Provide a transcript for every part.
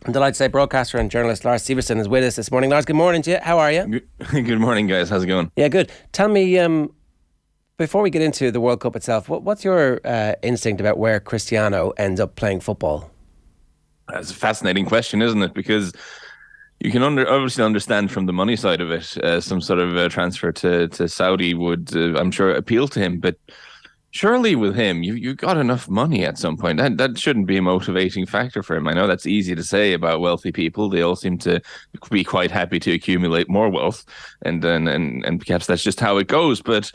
I'm delighted to say broadcaster and journalist Lars Sivertsen is with us this morning. Lars, good morning to you. How are you? Good morning, guys. How's it going? Yeah, good. Tell me, before we get into the World Cup itself, what's your instinct about where Cristiano ends up playing football? That's a fascinating question, isn't it? Because you can obviously understand from the money side of it, some sort of transfer to Saudi would, I'm sure, appeal to him. But surely with him, you got enough money at some point. That shouldn't be a motivating factor for him. I know that's easy to say about wealthy people. They all seem to be quite happy to accumulate more wealth, and perhaps that's just how it goes. But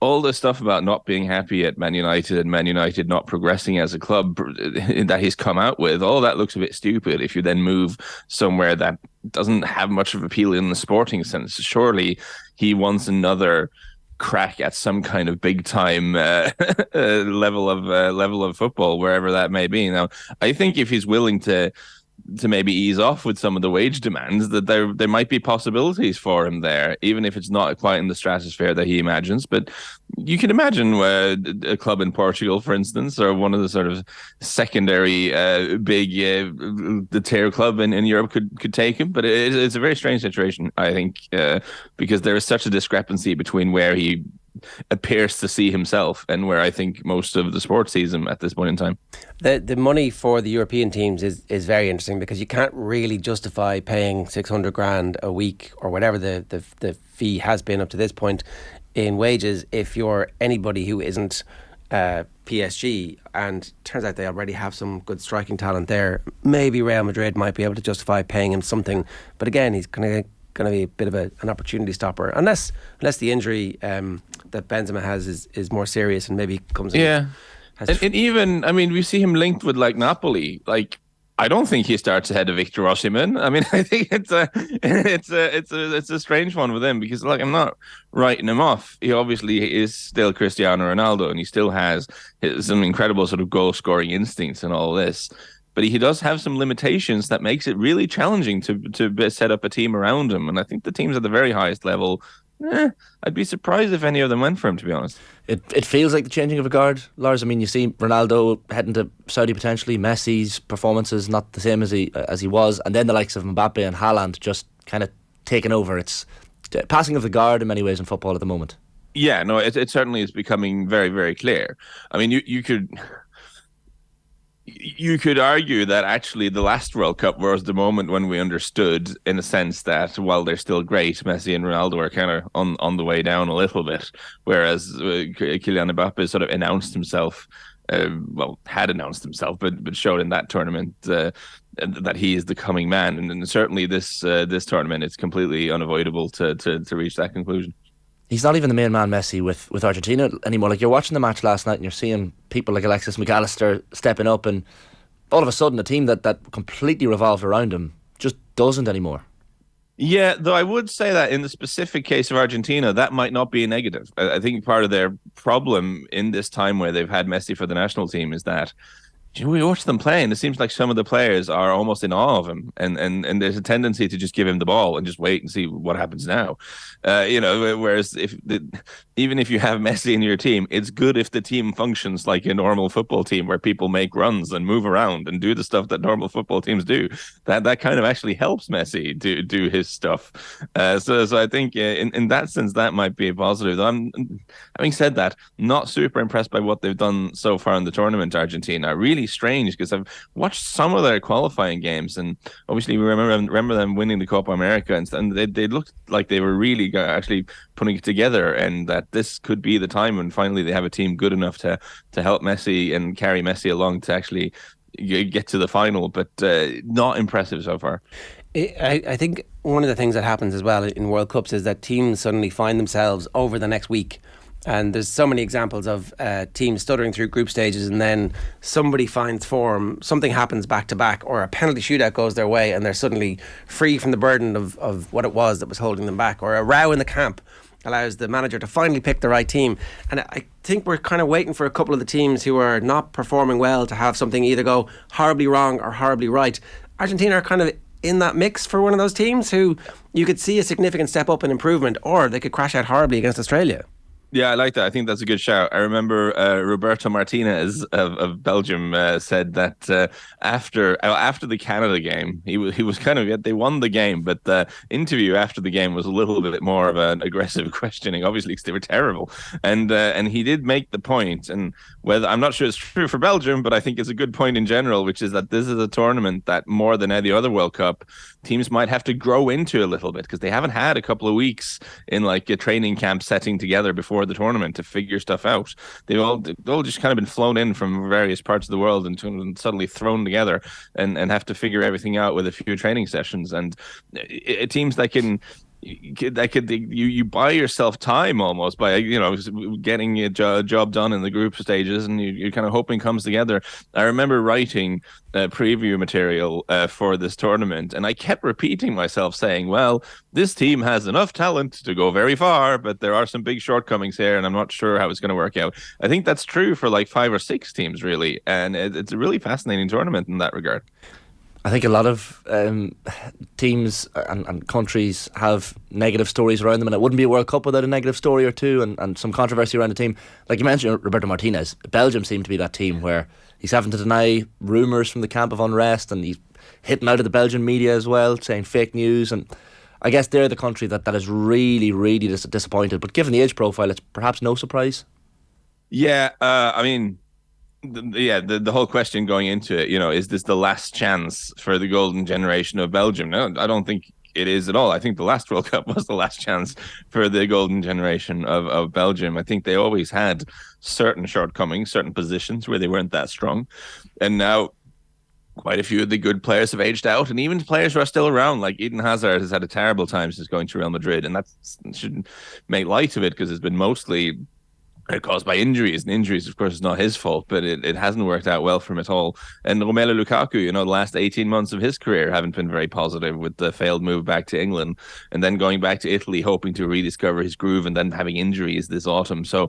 all the stuff about not being happy at Man United and Man United not progressing as a club that he's come out with, all that looks a bit stupid if you then move somewhere that doesn't have much of appeal in the sporting sense. Surely he wants another crack at some kind of big time level of football, wherever that may be. Now, I think if he's willing to maybe ease off with some of the wage demands, that there might be possibilities for him there, even if it's not quite in the stratosphere that he imagines. But you can imagine a club in Portugal, for instance, or one of the sort of secondary big the tier club in Europe could take him. But it's a very strange situation, I think, because there is such a discrepancy between where he appears to see himself and where I think most of the sport sees him at this point in time. The money for the European teams is very interesting, because you can't really justify paying 600 grand a week or whatever the fee has been up to this point in wages if you're anybody who isn't PSG, and turns out they already have some good striking talent there. Maybe Real Madrid might be able to justify paying him something, but again, he's going to be a bit of an opportunity stopper, unless the injury that Benzema has is more serious and maybe comes in. Yeah. And even, I mean, we see him linked with like Napoli. Like, I don't think he starts ahead of Victor Osimhen. I mean, I think it's a strange one with him, because like, I'm not writing him off. He obviously is still Cristiano Ronaldo, and he still has some incredible sort of goal scoring instincts and all this. But he does have some limitations that makes it really challenging to set up a team around him. And I think the teams at the very highest level, I'd be surprised if any of them went for him, to be honest. It feels like the changing of a guard, Lars. I mean, you see Ronaldo heading to Saudi potentially. Messi's performances not the same as he was, and then the likes of Mbappe and Haaland just kind of taking over. It's passing of the guard in many ways in football at the moment. Yeah, no, it certainly is becoming very, very clear. I mean, you could argue that actually the last World Cup was the moment when we understood, in a sense, that while they're still great, Messi and Ronaldo are kind of on the way down a little bit, whereas Kylian Mbappe sort of announced himself, had announced himself, but showed in that tournament that he is the coming man. And certainly this tournament, it's completely unavoidable to reach that conclusion. He's not even the main man, Messi, with Argentina anymore. Like, you're watching the match last night and you're seeing people like Alexis McAllister stepping up, and all of a sudden a team that completely revolved around him just doesn't anymore. Yeah, though I would say that in the specific case of Argentina, that might not be a negative. I think part of their problem in this time where they've had Messi for the national team is that, we watch them play, and it seems like some of the players are almost in awe of him, and there's a tendency to just give him the ball and just wait and see what happens now. Whereas even if you have Messi in your team, it's good if the team functions like a normal football team, where people make runs and move around and do the stuff that normal football teams do. That kind of actually helps Messi do his stuff. So I think in that sense that might be a positive. Having said that, not super impressed by what they've done so far in the tournament. Argentina, really strange, because I've watched some of their qualifying games, and obviously we remember them winning the Copa America, and they looked like they were really actually putting it together, and that this could be the time when finally they have a team good enough to help Messi and carry Messi along to actually get to the final. But not impressive so far. I think one of the things that happens as well in World Cups is that teams suddenly find themselves over the next week. And there's so many examples of teams stuttering through group stages, and then somebody finds form, something happens back to back, or a penalty shootout goes their way, and they're suddenly free from the burden of what it was that was holding them back, or a row in the camp allows the manager to finally pick the right team. And I think we're kind of waiting for a couple of the teams who are not performing well to have something either go horribly wrong or horribly right. Argentina are kind of in that mix for one of those teams who you could see a significant step up in improvement, or they could crash out horribly against Australia. Yeah, I like that. I think that's a good shout. I remember Roberto Martinez of Belgium said that after the Canada game, he was kind of, they won the game, but the interview after the game was a little bit more of an aggressive questioning, obviously because they were terrible. And he did make the point, and whether I'm not sure it's true for Belgium, but I think it's a good point in general, which is that this is a tournament that more than any other World Cup, teams might have to grow into a little bit because they haven't had a couple of weeks in like a training camp setting together before the tournament to figure stuff out. They've all just kind of been flown in from various parts of the world and suddenly thrown together and have to figure everything out with a few training sessions. And teams that can you buy yourself time almost by getting a job done in the group stages, and you're kind of hoping comes together. I remember writing preview material for this tournament, and I kept repeating myself saying, well, this team has enough talent to go very far, but there are some big shortcomings here, and I'm not sure how it's going to work out. I think that's true for like 5 or 6 teams really, and it's a really fascinating tournament in that regard. I think a lot of teams and countries have negative stories around them, and it wouldn't be a World Cup without a negative story or two and some controversy around the team. Like you mentioned, Roberto Martinez, Belgium seem to be that team where he's having to deny rumours from the camp of unrest, and he's hitting out of the Belgian media as well, saying fake news. And I guess they're the country that is really, really disappointed. But given the age profile, it's perhaps no surprise. Yeah, I mean... The whole question going into it, is this the last chance for the golden generation of Belgium? No, I don't think it is at all. I think the last World Cup was the last chance for the golden generation of Belgium. I think they always had certain shortcomings, certain positions where they weren't that strong. And now quite a few of the good players have aged out, and even players who are still around, like Eden Hazard, has had a terrible time since going to Real Madrid, and that shouldn't make light of it because it's been mostly caused by injuries, and injuries, of course, is not his fault, but it hasn't worked out well for him at all. And Romelu Lukaku, the last 18 months of his career haven't been very positive, with the failed move back to England and then going back to Italy, hoping to rediscover his groove, and then having injuries this autumn. So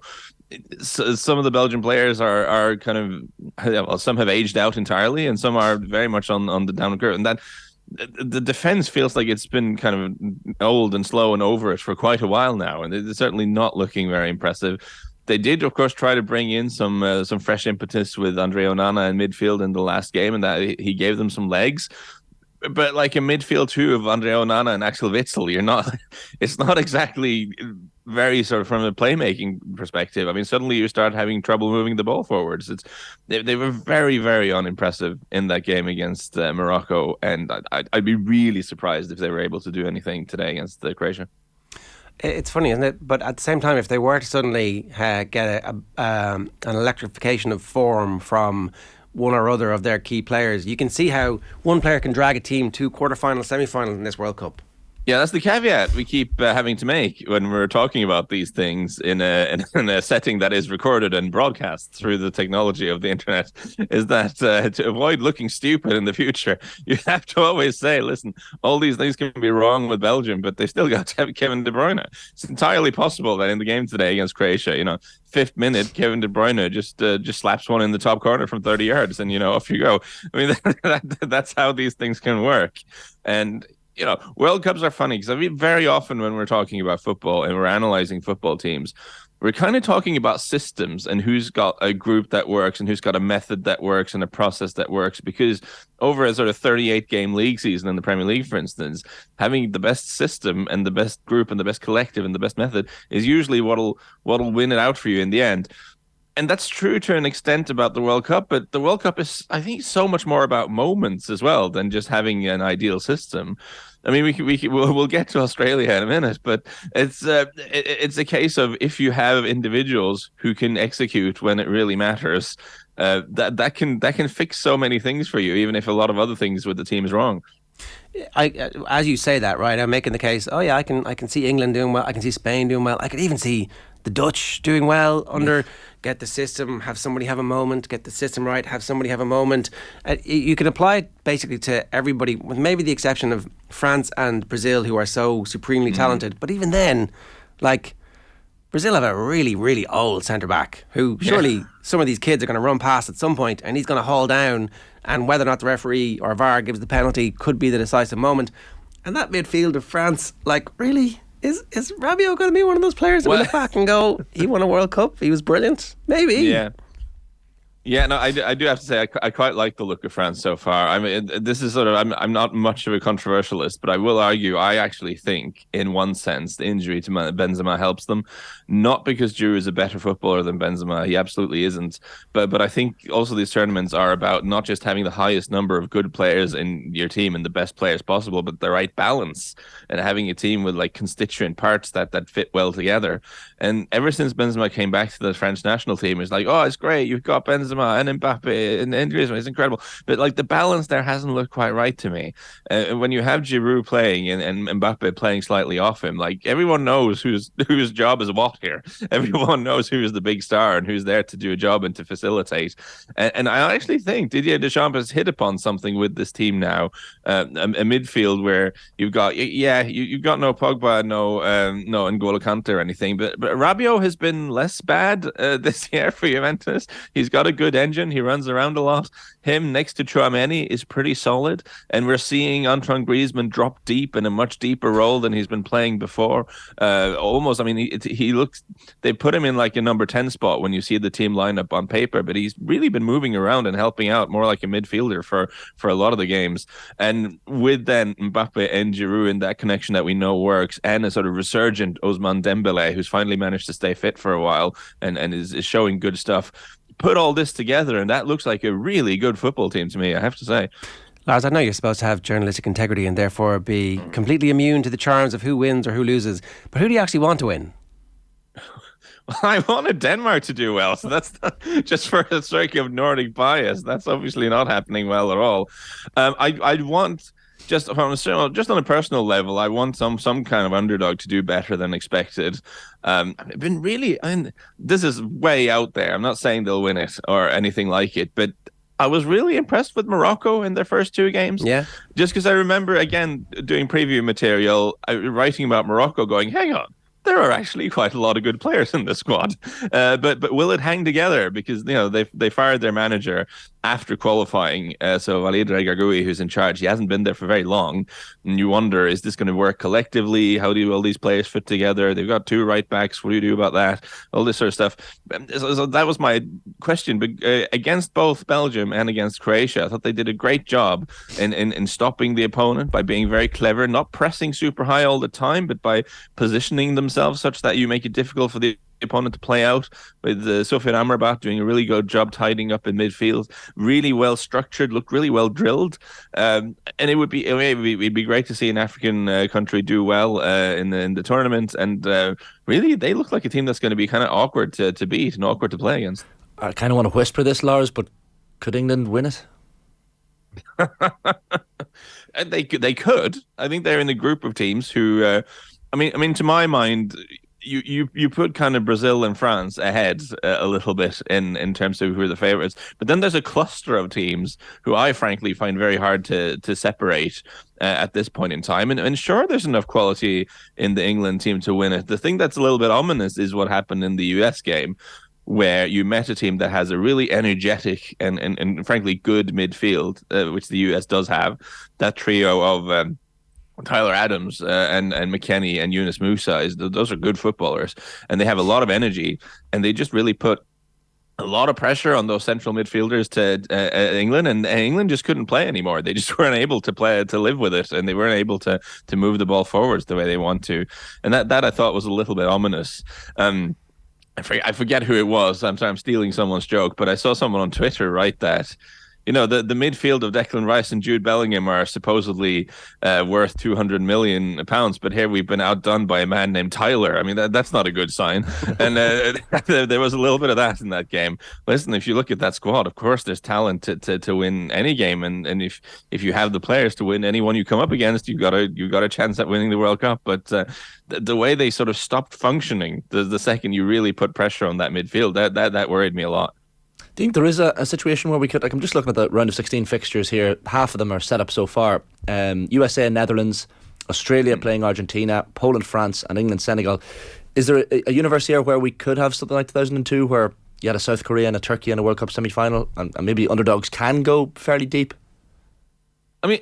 some of the Belgian players are kind of, well, some have aged out entirely, and some are very much on the downward curve. And that the defense feels like it's been kind of old and slow and over it for quite a while now, and it's certainly not looking very impressive. They did, of course, try to bring in some fresh impetus with Andre Onana in midfield in the last game, and that he gave them some legs. But like a midfield two of Andre Onana and Axel Witsel, it's not exactly very sort of from a playmaking perspective. I mean, suddenly you start having trouble moving the ball forwards. They were very, very unimpressive in that game against Morocco, and I'd be really surprised if they were able to do anything today against Croatia. It's funny, isn't it? But at the same time, if they were to suddenly get an electrification of form from one or other of their key players, you can see how one player can drag a team to quarterfinal, semi-final in this World Cup. Yeah, that's the caveat we keep having to make when we're talking about these things in a setting that is recorded and broadcast through the technology of the internet, is that to avoid looking stupid in the future, you have to always say, listen, all these things can be wrong with Belgium, but they still got to have Kevin De Bruyne. It's entirely possible that in the game today against Croatia, 5th minute, Kevin De Bruyne just slaps one in the top corner from 30 yards, and off you go. I mean, that's how these things can work. And World Cups are funny because very often when we're talking about football and we're analyzing football teams, we're kind of talking about systems and who's got a group that works and who's got a method that works and a process that works. Because over a sort of 38-game league season in the Premier League, for instance, having the best system and the best group and the best collective and the best method is usually what'll win it out for you in the end. And that's true to an extent about the World Cup, but the World Cup is, I think, so much more about moments as well than just having an ideal system. I mean, we'll get to Australia in a minute, but it's a case of if you have individuals who can execute when it really matters, that can fix so many things for you, even if a lot of other things with the team is wrong. As you say that, right, I'm making the case, oh yeah, I can see England doing well, I can see Spain doing well, I could even see the Dutch doing well under get the system, have somebody have a moment, get the system right, have somebody have a moment. You can apply it basically to everybody, with maybe the exception of France and Brazil, who are so supremely talented. But even then, like, Brazil have a really, really old centre-back who surely some of these kids are going to run past at some point, and he's going to haul down, and whether or not the referee or VAR gives the penalty could be the decisive moment. And that midfield of France, like, really? Is Rabiot going to be one of those players that we look back and go, he won a World Cup, he was brilliant? Maybe. Yeah. Yeah, no, I do have to say I quite like the look of France so far. I mean, this is sort of I'm not much of a controversialist, but I will argue I actually think, in one sense, the injury to Benzema helps them, not because Giroud is a better footballer than Benzema. He absolutely isn't. But I think also these tournaments are about not just having the highest number of good players in your team and the best players possible, but the right balance and having a team with like constituent parts that fit well together. And ever since Benzema came back to the French national team, it's like, oh, it's great, you've got Benzema and Mbappe and Griezmann, it's incredible. But like the balance there hasn't looked quite right to me. When you have Giroud playing and Mbappe playing slightly off him, like everyone knows whose job is what here. Everyone knows who is the big star and who's there to do a job and to facilitate. And I actually think Didier Deschamps has hit upon something with this team now, a midfield where you've got you've got no Pogba, no N'Golo Kante or anything, but Rabiot has been less bad this year for Juventus. He's got a good engine. He runs around a lot. Him next to Tchouaméni is pretty solid, and we're seeing Antoine Griezmann drop deep in a much deeper role than he's been playing before. Almost, I mean, he looks. They put him in like a number 10 spot when you see the team lineup on paper, but he's really been moving around and helping out more like a midfielder for a lot of the games. And with then Mbappe and Giroud in that connection that we know works, and a sort of resurgent Ousmane Dembélé who's finally managed to stay fit for a while and is showing good stuff. Put all this together, and that looks like a really good football team to me, I have to say. Lars, I know you're supposed to have journalistic integrity and therefore be completely immune to the charms of who wins or who loses, but who do you actually want to win? Well, I wanted Denmark to do well, so that's not, just for the sake of Nordic bias. That's obviously not happening well at all. I'd want... Just on a personal level, I want some kind of underdog to do better than expected. I've been really, this is way out there. I'm not saying they'll win it or anything like it, but I was really impressed with Morocco in their first two games. Yeah. Just because I remember, again, doing preview material, writing about Morocco going, hang on, there are actually quite a lot of good players in the squad. But will it hang together? Because, they fired their manager after qualifying. So Walid Regragui, who's in charge, he hasn't been there for very long. And you wonder, is this going to work collectively? How do all these players fit together? They've got two right backs. What do you do about that? All this sort of stuff. So that was my question. But against both Belgium and against Croatia, I thought they did a great job in stopping the opponent by being very clever, not pressing super high all the time, but by positioning themselves such that you make it difficult for the opponent to play out, with Sofiane Amrabat doing a really good job tidying up in midfield, really well structured, looked really well drilled, and it'd be great to see an African country do well in the tournament, and really they look like a team that's going to be kind of awkward to beat and awkward to play against. I kind of want to whisper this, Lars, but could England win it? They could. I think they're in the group of teams who I mean, to my mind, you put kind of Brazil and France ahead a little bit in terms of who are the favourites. But then there's a cluster of teams who I frankly find very hard to separate at this point in time. And sure, there's enough quality in the England team to win it. The thing that's a little bit ominous is what happened in the US game, where you met a team that has a really energetic and frankly good midfield, which the US does have. That trio of Tyler Adams and McKennie and Yunus Musa, those are good footballers, and they have a lot of energy, and they just really put a lot of pressure on those central midfielders to England, and England just couldn't play anymore. They just weren't able to live with it, and they weren't able to move the ball forwards the way they want to, and that I thought was a little bit ominous. I forget who it was. I'm sorry, I'm stealing someone's joke, but I saw someone on Twitter write that, the midfield of Declan Rice and Jude Bellingham are supposedly worth £200 million, but here we've been outdone by a man named Tyler. I mean, that's not a good sign. And there was a little bit of that in that game. Listen, if you look at that squad, of course, there's talent to win any game, and if you have the players to win anyone you come up against, you've got a chance at winning the World Cup. But the way they sort of stopped functioning the second you really put pressure on that midfield, that worried me a lot. Do you think there is a situation where we could, I'm just looking at the round of 16 fixtures here, half of them are set up so far. USA and Netherlands, Australia playing Argentina, Poland, France and England, Senegal. Is there a universe here where we could have something like 2002 where you had a South Korea and a Turkey in a World Cup semi-final, and maybe underdogs can go fairly deep? I mean,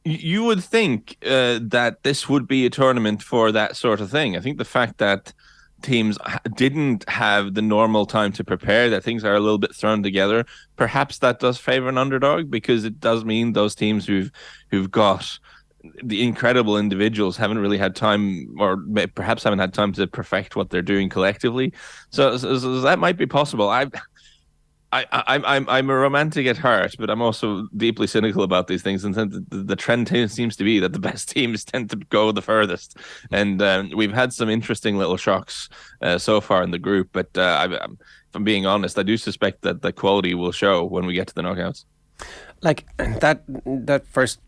You would think that this would be a tournament for that sort of thing. I think the fact that teams didn't have the normal time to prepare, that things are a little bit thrown together, perhaps that does favor an underdog, because it does mean those teams who've got the incredible individuals haven't really had time, or perhaps haven't had time to perfect what they're doing collectively. So that might be possible. I'm a romantic at heart, but I'm also deeply cynical about these things. And the trend seems to be that the best teams tend to go the furthest. And we've had some interesting little shocks so far in the group. But if I'm being honest, I do suspect that the quality will show when we get to the knockouts. Like that first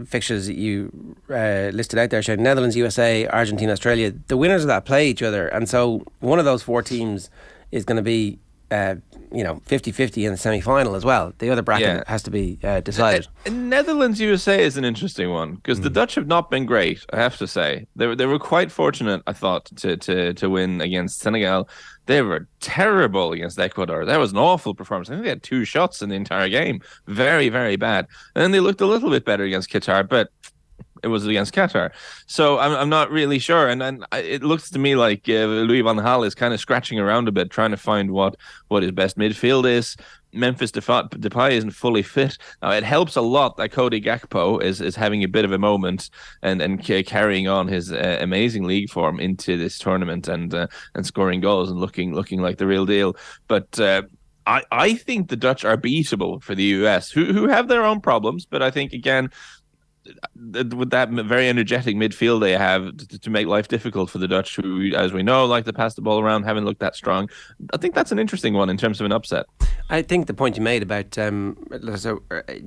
fixtures that you listed out there, Shane, Netherlands, USA, Argentina, Australia, the winners of that play each other. And so one of those four teams is going to be 50-50 in the semi-final as well. The other bracket has to be decided. Netherlands USA is an interesting one, because the Dutch have not been great, I have to say. They were quite fortunate, I thought, to win against Senegal. They were terrible against Ecuador. That was an awful performance. I think they had 2 shots in the entire game. Very, very bad. And then they looked a little bit better against Qatar, but it was against Qatar. So I'm not really sure. And it looks to me like Louis van Gaal is kind of scratching around a bit, trying to find what his best midfield is. Memphis Depay isn't fully fit. Now, it helps a lot that Cody Gakpo is having a bit of a moment and carrying on his amazing league form into this tournament and scoring goals and looking like the real deal. But I think the Dutch are beatable for the US, who have their own problems. But I think, again, with that very energetic midfield they have to make life difficult for the Dutch, who, as we know, like to pass the ball around, haven't looked that strong. I think that's an interesting one in terms of an upset. I think the point you made about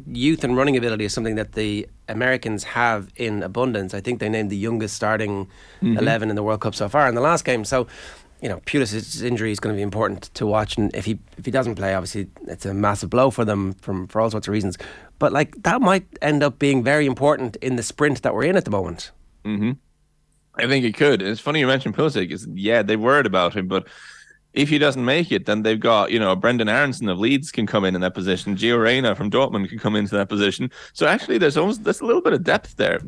youth and running ability is something that the Americans have in abundance. I think they named the youngest starting 11 in the World Cup so far in the last game. So, Pulisic's injury is going to be important to watch, and if he doesn't play, obviously it's a massive blow for them for all sorts of reasons. But that might end up being very important in the sprint that we're in at the moment. I think it could. It's funny you mentioned Pulisic. They worried about him, but if he doesn't make it, then they've got, Brendan Aronson of Leeds can come in that position. Gio Reyna from Dortmund can come into that position. So actually, there's a little bit of depth there.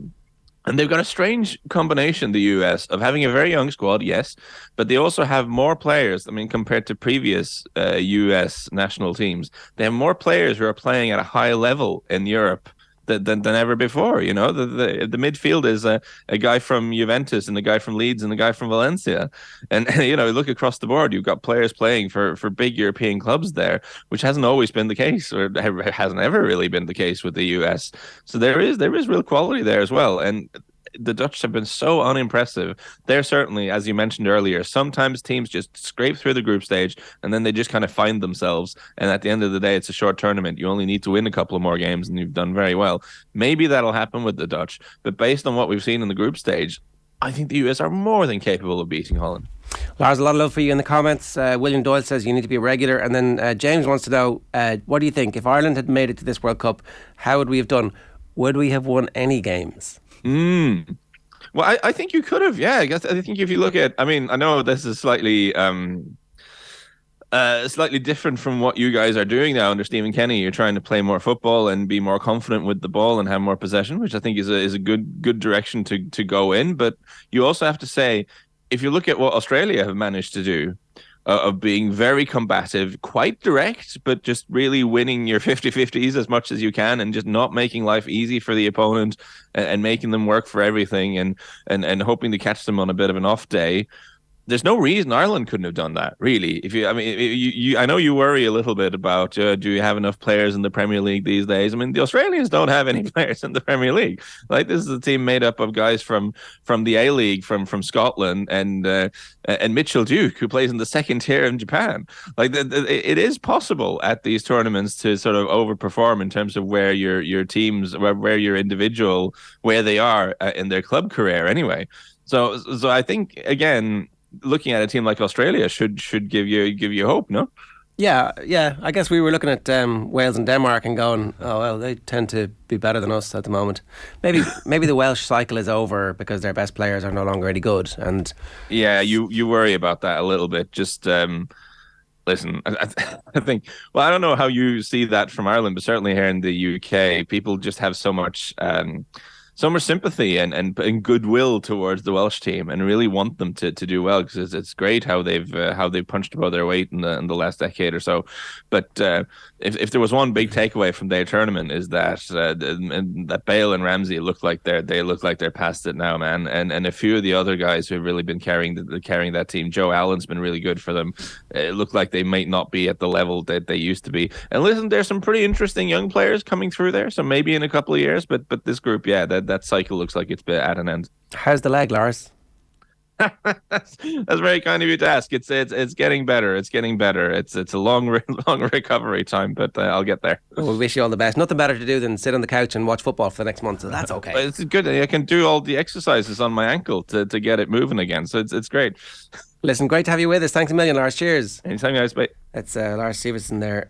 And they've got a strange combination, the US, of having a very young squad, yes, but they also have more players. I mean, compared to previous US national teams, they have more players who are playing at a high level in Europe than ever before. The midfield is a guy from Juventus and a guy from Leeds and a guy from Valencia. And, look across the board, you've got players playing for big European clubs there, which hasn't always been the case, or hasn't ever really been the case with the US. So there is real quality there as well. And the Dutch have been so unimpressive. They're certainly, as you mentioned earlier, sometimes teams just scrape through the group stage and then they just kind of find themselves. And at the end of the day, it's a short tournament. You only need to win a couple of more games and you've done very well. Maybe that'll happen with the Dutch. But based on what we've seen in the group stage, I think the US are more than capable of beating Holland. Lars, a lot of love for you in the comments. William Doyle says you need to be a regular. And then James wants to know, what do you think? If Ireland had made it to this World Cup, how would we have done? Would we have won any games? Well, I think you could have. Yeah, I think if you look at, I know this is slightly different from what you guys are doing now under Stephen Kenny. You're trying to play more football and be more confident with the ball and have more possession, which I think is a good direction to go in. But you also have to say, if you look at what Australia have managed to do, of being very combative, quite direct, but just really winning your 50-50s as much as you can and just not making life easy for the opponent and making them work for everything and hoping to catch them on a bit of an off day. There's no reason Ireland couldn't have done that, really. I know you worry a little bit about do you have enough players in the Premier League these days? The Australians don't have any players in the Premier League. This is a team made up of guys from the A League, from Scotland, and Mitchell Duke, who plays in the second tier in Japan. It is possible at these tournaments to sort of overperform in terms of where your teams, where your individual, where they are in their club career, anyway. So I think, again, looking at a team like Australia should give you hope, no? Yeah. I guess we were looking at Wales and Denmark and going, oh well, they tend to be better than us at the moment. Maybe the Welsh cycle is over because their best players are no longer any good. And yeah, you worry about that a little bit. Just Listen, I think, well, I don't know how you see that from Ireland, but certainly here in the UK, people just have so much sympathy and goodwill towards the Welsh team, and really want them to do well, because it's great how they've punched above their weight in the last decade or so. But if there was one big takeaway from their tournament, is that that Bale and Ramsey look like they're past it now, man. And a few of the other guys who have really been carrying that team. Joe Allen's been really good for them. It looked like they might not be at the level that they used to be. And listen, there's some pretty interesting young players coming through there. So maybe in a couple of years, but this group, yeah, that cycle looks like it's at an end. How's the leg, Lars? That's very kind of you to ask. It's getting better. It's getting better. It's a long recovery time, but I'll get there. Well, we wish you all the best. Nothing better to do than sit on the couch and watch football for the next month, so that's okay. It's good. I can do all the exercises on my ankle to get it moving again, so it's great. Listen, great to have you with us. Thanks a million, Lars. Cheers. Anytime, guys. Bye. It's Lars Sivertsen there.